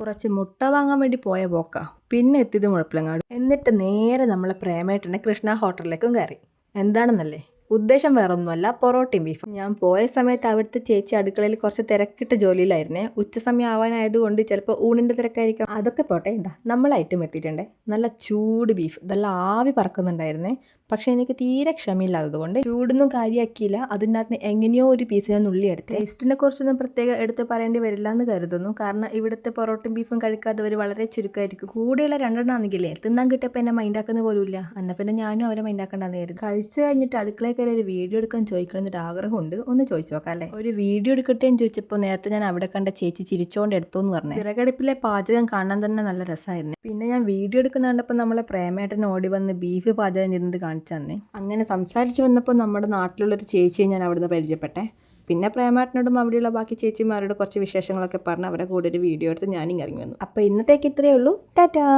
കുറച്ച് മുട്ട വാങ്ങാൻ വേണ്ടി പോയ പോക്ക പിന്നെ എത്തിയത് മുഴപ്പിലങ്ങാട്. എന്നിട്ട് നേരെ നമ്മളെ പ്രേമേട്ടൻ്റെ കൃഷ്ണ ഹോട്ടലിലേക്കും കയറി. എന്താണെന്നല്ലേ, ഉദ്ദേശം വേറൊന്നുമല്ല, പൊറോട്ടയും ബീഫും. ഞാൻ പോയ സമയത്ത് അവിടുത്തെ ചേച്ചി അടുക്കളയിൽ കുറച്ച് തിരക്കിട്ട ജോലിയിലായിരുന്നേ. ഉച്ചസമയം ആവാനായതുകൊണ്ട് ചിലപ്പോൾ ഊണിൻ്റെ തിരക്കായിരിക്കും. അതൊക്കെ പോട്ടെ, എന്താ നമ്മൾ ഐറ്റം എത്തിയിട്ടുണ്ട്. നല്ല ചൂട് ബീഫ്, നല്ല ആവി പറക്കുന്നുണ്ടായിരുന്നേ. പക്ഷേ എനിക്ക് തീരെ ക്ഷമയില്ലാത്തതുകൊണ്ട് ചൂടൊന്നും കാര്യമാക്കിയില്ല. അതിൻ്റെ അകത്ത് എങ്ങനെയോ ഒരു പീസ് ഞാൻ ഉള്ളി എടുത്ത്. ടേസ്റ്റിനെ കുറിച്ചൊന്നും പ്രത്യേകം എടുത്ത് പറയേണ്ടി വരില്ല എന്ന് കരുതുന്നു. കാരണം ഇവിടുത്തെ പൊറോട്ടയും ബീഫും കഴിക്കാത്തവർ വളരെ ചുരുക്കമായിരിക്കും. കൂടെയുള്ള രണ്ടെണ്ണാണെങ്കിലേ തിന്നാൻ കിട്ടിയപ്പോൾ എന്നെ മൈൻഡാക്കുന്ന പോലും ഇല്ല. എന്നാൽ പിന്നെ ഞാനും അവരെ മൈൻഡാക്കേണ്ടെന്ന് കരുതി. കഴിച്ചു കഴിഞ്ഞിട്ട് അടുക്കളയിൽ കയറി ഒരു വീഡിയോ എടുക്കാൻ ചോദിക്കണമെന്നൊരു ആഗ്രഹമുണ്ട്. ഒന്ന് ചോദിച്ചു നോക്കാം അല്ലേ. ഒരു വീഡിയോ എടുക്കട്ടേന്ന് ചോദിച്ചപ്പോൾ നേരത്തെ ഞാൻ അവിടെ കണ്ട ചേച്ചി ചിരിച്ചോണ്ട് എടുത്തോന്ന് പറഞ്ഞു. വിറകടുപ്പിലെ പാചകം കാണാൻ തന്നെ നല്ല രസമായിരുന്നു. പിന്നെ ഞാൻ വീഡിയോ എടുക്കുന്ന കണ്ടപ്പോൾ നമ്മളെ പ്രേമേട്ടൻ ഓടി വന്ന് ബീഫ് പാചകം ചെയ്യുന്നത് കാണിച്ചു തന്നെ. അങ്ങനെ സംസാരിച്ച് വന്നപ്പോൾ നമ്മുടെ നാട്ടിലുള്ളൊരു ചേച്ചിയെ ഞാൻ അവിടുന്ന് പരിചയപ്പെട്ടെ. പിന്നെ പ്രേമേട്ടനോടും അവിടെയുള്ള ബാക്കി ചേച്ചിമാരോട് കുറച്ച് വിശേഷങ്ങളൊക്കെ പറഞ്ഞ് അവരെ കൂടെ ഒരു വീഡിയോ എടുത്ത് ഞാനിങ്ങ് ഇറങ്ങി വന്നു. അപ്പോൾ ഇന്നത്തേക്ക് ഇത്രയേ ഉള്ളൂ. ടാറ്റാ.